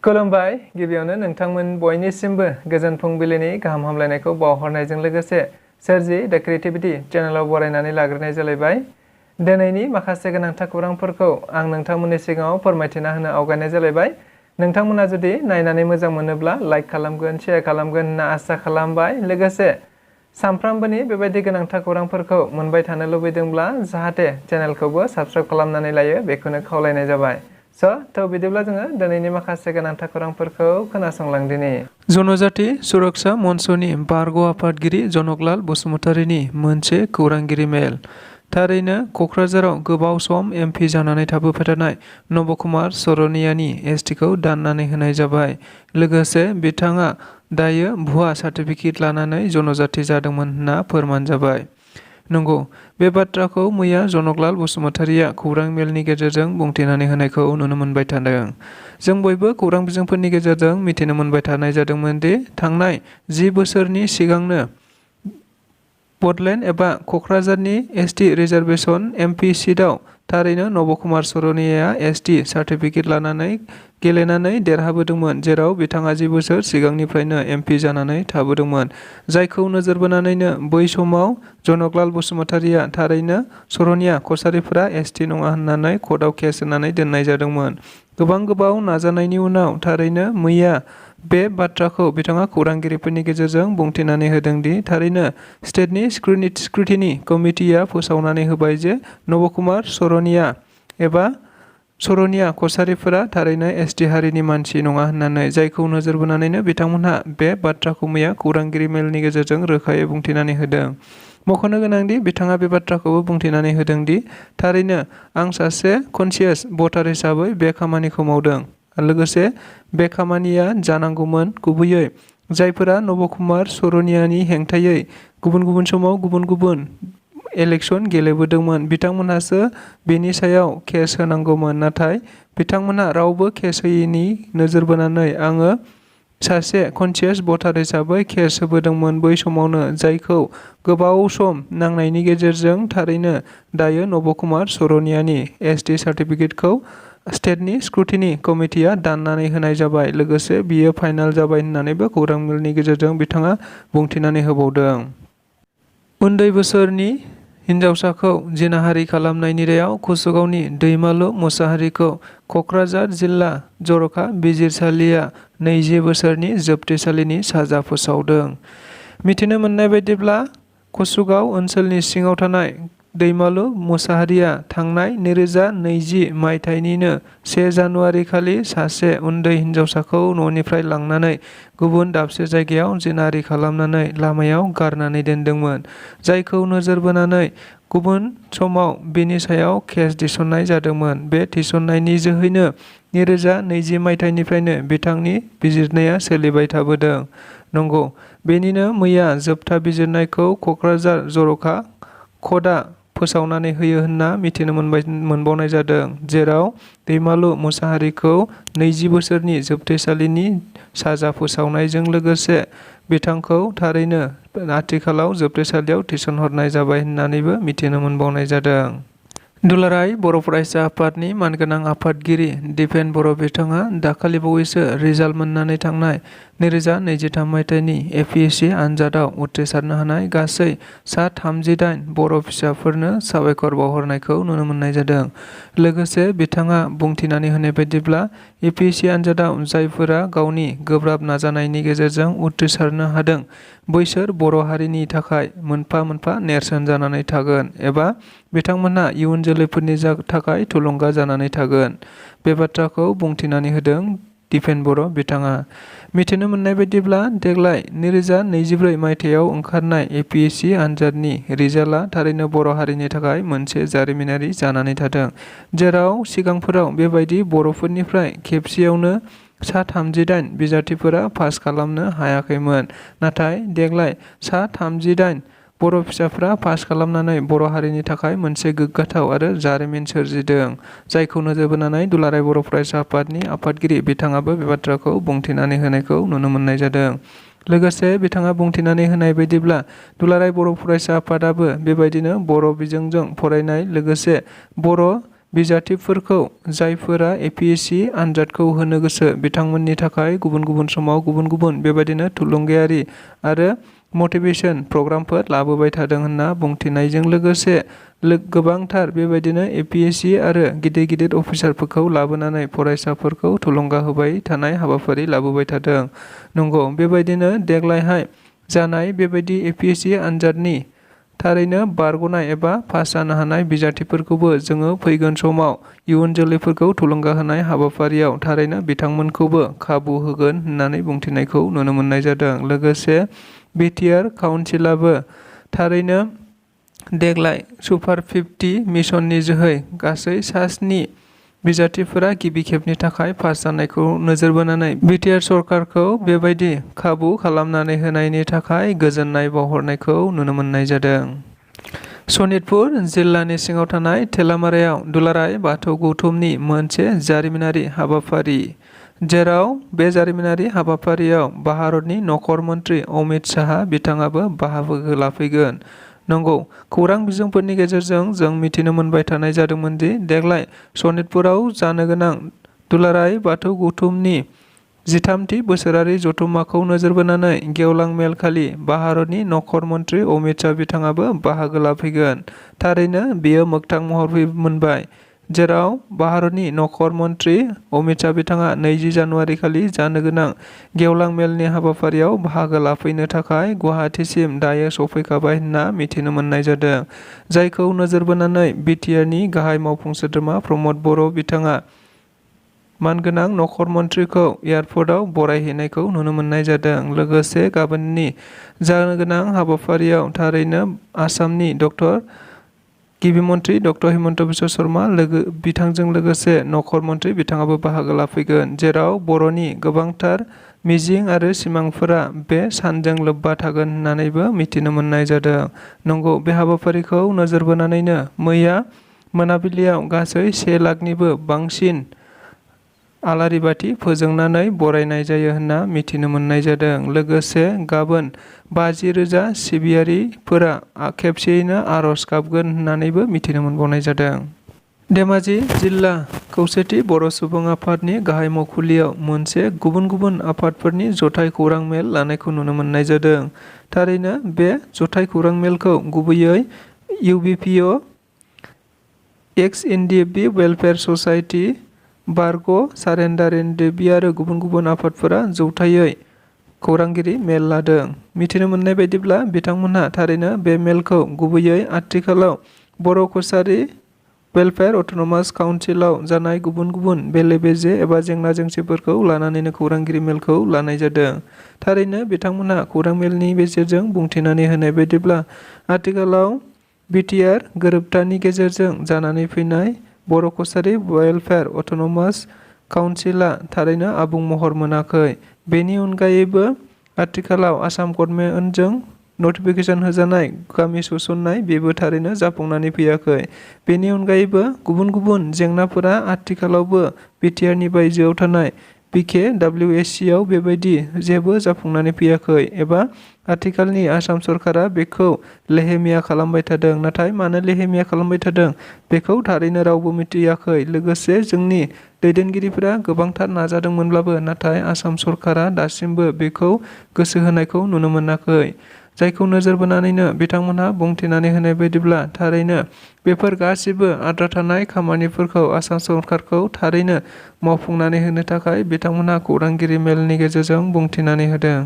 खुलुमबाय गिबियावनो नोंथांमोन बयनिसिमबो गोजोन फुंबिलिनि गाहाम हामलायनायखौ बावहरनायजों लोगोसे सोरजि द क्रिएटिविटी चेनेलाव बरायनानै लाग्रोनाय जालायबाय। दिनैनि माखासे गोनांथार खौरांफोरखौ आं नोंथांमोननि सिगाङाव फोरमायथिना होनो आवगायनाय जालायबाय। नोंथांमोना जुदि नायनानै मोजां मोनोब्ला लाइक खालामगोन, शेयार खालामगोन होनना आसा खालामबाय। लोगोसे सानफ्रामबोनि बेबायदि गोनांथार खौरांफोरखौ मोनबाय थानो लुबैदोंब्ला जाहाथे चेनेलखौबो साबस्क्राइब खालामनानै लायो बेखौनो खावलायनाय जाबाय। थ' बिदिब्ला जोङो दिनैनि माखासे गोनांथार खौरांफोरखौ खोनासंलांदिनि। जनजाति सुरक्षा मन्चनि बारग' आफादगिरि जनकलाल बसुमतारीनि मोनसे खौरांगिरि मेल। थारैनो क'क्राझाराव गोबाव सम एमपि जानानै थाबोबाय थानाय नबकुमार सरनियानि एसटिखौ दाननानै होनाय जाबाय। लोगोसे बिथाङा दायो भुवा सार्टिफिकेट लानानै जनजाति जादोंमोन होनना फोरमान जाबाय। नंगौ, बे बाथ्राखौ मैया जनकलाल बसुमतारीया खौरां मेलनि गेजेरजों बुंथिनानै होनायखौ नुनो मोनबाय थादों। जों बयबो खौरां बिजोंफोरनि गेजेरजों मिथिनो मोनबाय थानाय जादोंमोन दि थांनाय 10 बोसोरनि सिगांनो बडलेण्ड एबा क'क्राझारनि एसटि रिजार्भेसन एमपि सिटआव थारैनो नबकुमार सरनियाया एसटि सार्टिफिकेट लानानै गेलेनानै देरहाबोदोंमोन, जेराव बिथाङा 10 बोसोर सिगांनिफ्रायनो एमपि जानानै थाबोदोंमोन। जायखौ नोजोर बोनानैनो बै समाव जनकलाल बसुमतारीया थारैनो सरनिया कसारिफोरा एसटि नङा होननानै कर्टआव केस होनानै दोननाय जादोंमोन। गोबाव नाजानायनि उनाव थारैनो मैया बे बाथ्राखौ बिथाङा खौरांगिरिफोरनि गेजेरजों बुंथिनानै होदों दि थारैनो स्टेटनि स्क्रुटिनि कमिटिया फोसावनानै होबाय जे नबकुमार सरनिया एबा सरनिया कसारिफोरा थारैनो एसटि हारिनि मानसि नङा होननानै। जायखौ नोजोर बोनानैनो बिथांमोनहा बे बाथ्राखौ मैया खौरांगिरि मेलनि गेजेरजों रोखायै बुंथिनानै होदों। मख'नो गोनांदि बिथाङा बे बाथ्राखौबो बुंथिनानै होदों दि थारैनो आं सासे कनसियास भटार हिसाबै बे खामानिखौ मावदों। लोगोसे बे खामानिया जानांगौमोन। गुबैयै जायफोरा नबकुमार सरनियानि हेंथायै गुबुन समाव गुबुन इलेक्सन गेलेबोदोंमोन बिथांमोनहासो बेनि सायाव केस होनांगौमोन। नाथाय बिथांमोनहा रावबो केस होयैनि नोजोर बोनानै आङो सासे कनसियास भटार हिसाबै केस होबोदोंमोन बै समावनो, जायखौ गोबाव सम नांनायनि गेजेरजों थारैनो दायो नबकुमार सरनियानि एसटि सार्टिफिकेटखौ स्टेटनि स्क्रुटिनि कमिटिया दाननानै होनाय जाबाय। लोगोसे बियो फाइनाल जाबाय होननानैबो खौरां मेलनि गेजेरजों बिथाङा बुंथिनानै होबावदों। उन्दै बोसोरनि हिनजावसाखौ जिनाहारि खालामनायनि दायाव कुसुगावनि दैमालु मुसाहारिखौ क'क्राझार जिल्ला जर'खा बिजिरसालिया 20 बोसोरनि जोबथेसालिनि साजा फोसावदों। मिथिनो मोननाय बायदिब्ला कुसुगाव ओनसोलनि सिङाव थानाय दैमालु मुसाहारिया थांनाय 2020 मायथाइनिनो 1 जानुवारि खालि सासे उन्दै हिनजावसाखौ न'निफ्राय लांनानै गुबुन दाबसे जायगायाव जिनाहारि खालामनानै लामायाव गारनानै दोनदोंमोन। जायखौ नोजोर बोनानै गुबुन समाव बेनि सायाव केस थिसननाय जादोंमोन। बे थिसननायनि जोहैनो 2020 मायथाइनिफ्रायनो बिथांनि बिजिरनाया सोलिबाय थाबोदों। नंगौ, बेनिनो मैया जोबथा बिजिरनायखौ क'क्राझार जर'खा क'र्टआ फोसावनानै होयो होनना मिथिनो मोनबावनाय जादों, जेराव दैमालु मुसाहारिखौ 20 बोसोरनि जोबथेसालिनि साजा फोसावनायजों लोगोसे बिथांखौ थारैनो आथिखालाव जोबथेसालियाव थिसनहरनाय जाबाय होननानैबो मिथिनो मोनबावनाय जादों। दुलाराय बर' फरायसा आफादनि मानगोनां आफादगिरि दिपेन बर' बिथाङा दाखालिबावैसो रिजाल्ट मोननानै थांनाय 2023 मायथाइनि एपिएससि आनजादाव उथ्रिसारनो हानाय गासै सा 38 बर' फिसाफोरनो साबायखर बावहरनायखौ नुनो मोननाय जादों। लोगोसे बिथाङा बुंथिनानै होनाय बायदिब्ला एपिएससि आनजादाव जायफोरा गावनि गोब्राब नाजानायनि गेजेरजों उथ्रिसारनो हादों बैसोर बर' हारिनि थाखाय मोनफा नेरसोन जानानै थागोन एबा बिथांमोनहा इयुन जोलैफोरनि थाखाय थुलुंगा जानानै थागोन। बे बाथ्राखौ बुंथिनानै होदों दिपेन बर' बिथाङा। मिथिनो मोननाय बायदिब्ला देग्लाय 2024 मायथाइयाव ओंखारनाय एपिएससि आनजादनि रिजाल्टआ थारैनो बर' हारिनि थाखाय मोनसे जारिमिनारि जानानै थादों, जेराव सिगांफोराव बेबायदि बर'फोरनिफ्राय खेबसेयावनो सा 38 बिजाथिफोरा पास खालामनो हायाखैमोन। नाथाय देग्लाय सा 38 बर' फिसाफ्रा पास खालामनानै बर' हारिनि थाखाय मोनसे गोग्गाथाव आरो जारिमिन सोरजिदों। जायखौ नोजोर बोनानै दुलाराय बर' फरायसा आफादनि आफादगिरि बिथाङाबो बे बाथ्राखौ बुंथिनानै होनायखौ नुनो मोननाय जादों। लोगोसे बिथाङा बुंथिनानै होनाय बायदिब्ला दुलाराय बर' फरायसा आफादाबो बेबायदिनो बर' बिजोंजों फरायनाय लोगोसे बर' बिजाथिफोरखौ जायफोरा एपिएससि आनजादखौ होनो गोसो बिथांमोननि थाखाय गुबुन गुबुन समाव गुबुन गुबुन बेबायदिनो थुलुंगायारि आरो मटिभेशन प्रग्रामफोर लाबोबाय थादों होनना बुंथिनायजों लोगोसे गोबांथार बेबायदिनो एपिएससि आरो गिदिर गिदिर अफिसारफोरखौ लाबोनानै फरायसाफोरखौ थुलुंगा होबाय थानाय हाबाफारि लाबोबाय थादों। नंगौ, बेबायदिनो देग्लायहाय जानाय बेबायदि एपिएससि आनजादनि थारैनो बारग'नाय एबा पास जानो हानाय बिजाथिफोरखौबो जोङो फैगोन समाव इयुन जोलैफोरखौ थुलुंगा होनाय हाबाफारियाव थारैनो बिथांमोनखौबो खाबु होगोन होननानै बुंथिनायखौ नुनो मोननाय जादों। लोगोसे बिटिआर काउन्सिलाबो थारैनो देग्लाय सुपार 50 मिशननि जोहै गासै सा-7 बिजाथिफोरा गिबि खेबनि थाखाय पास जानायखौ नोजोर बोनानै बिटिआर सरकारखौ बेबायदि खाबु खालामनानै होनायनि थाखाय गोजोननाय बावहरनायखौ नुनो मोननाय जादों। सनितपुर जिल्लानि सिङाव थानाय थेलामारायाव दुलाराय बाथौ गौथुमनि मोनसे जारिमिनारि हाबाफारि, जेराव बे जारिमिनारि हाबाफारियाव भारतनि नखर मन्त्रि अमित शाह बिथाङाबो बाहागो लाफैगोन। नंगौ, खौरां बिजोंफोरनि गेजेरजों जों मिथिनो मोनबाय थानाय जादोंमोन दि देग्लाय सनितपुराव जानो गोनां दुलाराय बाथौ गौथुमनि 13थि बोसोरारि जथुम्माखौ नोजोर बोनानै गेवलां मेल खालि भारतनि नखर मन्त्रि अमित शाह बिथाङाबो बाहागो लाफैगोन। थारैनो बेयो मोगथां महर मोनबाय, जेराव भारतनि नखर मन्त्रि अमित शाह बिथाङा 20 जानुवारि खालि जानो गोनां गेवलां मेलनि हाबाफारियाव बाहागो लाफैनो थाखाय गुवाहाटीसिम दायो सफैखाबाय होनना मिथिनो मोननाय जादों। जायखौ नोजोर बोनानै बिटिआरनि गाहाय मावफुं सोद्रोमा प्रमद बर' बिथाङा मानगोनां नखर मन्थ्रिखौ एयारपर्टआव बरायहैनायखौ नुनो मोननाय जादों। लोगोसे गाबोननि जानो गोनां हाबाफारियाव थारैनो आसामनि गिबि मन्त्रि डक्टर हिमन्त बिश्व शर्मा बिथांजों लोगोसे नखर मन्त्रि बिथाङाबो बाहागो लाफैगोन, जेराव बर'नि गोबांथार मिजिं आरो सिमांफोरा बे सानजों लोब्बा थागोन होननानैबो मिथिनो मोननाय जादों। नंगौ, बे हाबाफारिखौ नोजोर बोनानैनो मैया मोनाबिलियाव गासै 1 लाखनिबो बांसिन आलारि बाथि फोजोंनानै बरायनाय जायो होनना मिथिनो मोननाय जादों। लोगोसे गाबोन 50,000 सिबियारिफोरा खेबसेयैनो आर'ज गाबगोन होननानैबो मिथिनो मोनबावनाय जादों। धेमाजि जिल्ला खौसेथि बर' सुबुं आफादनि गाहाय मावखुलियाव मोनसे गुबुन गुबुन आफादफोरनि जथाय खौरां मेल लानायखौ नुनो मोननाय जादों। थारैनो बे जथाय खौरां मेलखौ गुबैयै इउबिपिअ, एक्स-एनडिएफबि वेलफेयार ससाइटि, बारग' सारेन्डार एनडिएफबि आरो गुबुन गुबुन आफादफोरा जौथायै खौरांगिरि मेल लादों। मिथिनो मोननाय बायदिब्ला बिथांमोनहा थारैनो बे मेलखौ गुबैयै आथिखालाव बर' कसारी वेलफेयार अट'नमास काउन्सिलाव जानाय गुबुन गुबुन बेले-बेजे एबा जेंना-जेंसिफोरखौ लानानैनो खौरांगिरि मेलखौ लानाय जादों। थारैनो बिथांमोनहा खौरां मेलनि गेजेरजों बुंथिनानै होनाय बायदिब्ला आथिखालाव बिटिआर गोरोबथानि गेजेरजों जानानै फैनाय बर' कसारी वेलफेयार अट'नमास काउन्सिला थारैनो आबुं महर मोनाखै। बेनि अनगायैबो आथिखालाव आसाम गभर्नमेन्टजों नटिफिकेसन होजानाय गामि सोसननाय बेबो थारैनो जाफुंनानै फैयाखै। बेनि अनगायैबो गुबुन गुबुन जेंनाफोरा आथिखालावबो बिटिआरनि बायजोआव थानाय बिकेडब्लिउएससिआव बेबायदि जेबो जाफुंनानै फैयाखै एबा आथिखालनि आसाम सरकारा बेखौ लेहेमिया खालामबाय थादों। नाथाय मानो लेहेमिया खालामबाय थादों बेखौ थारैनो रावबो मिथियाखै। लोगोसे जोंनि दैदेनगिरिफोरा गोबांथार नाजादोंमोनब्लाबो नाथाय आसाम सरकारा दासिमबो बेखौ गोसो होनायखौ नुनो मोनाखै। जायखौ नोजोर बोनानैनो बिथांमोनहा बुंथिनानै होनाय बायदिब्ला थारैनो बेफोर गासिबो आद्रा थानाय खामानिफोरखौ आसाम सरकारखौ थारैनो मावफुंनानै होनो थाखाय बिथांमोनहा खौरांगिरि मेलनि गेजेरजों बुंथिनानै होदों।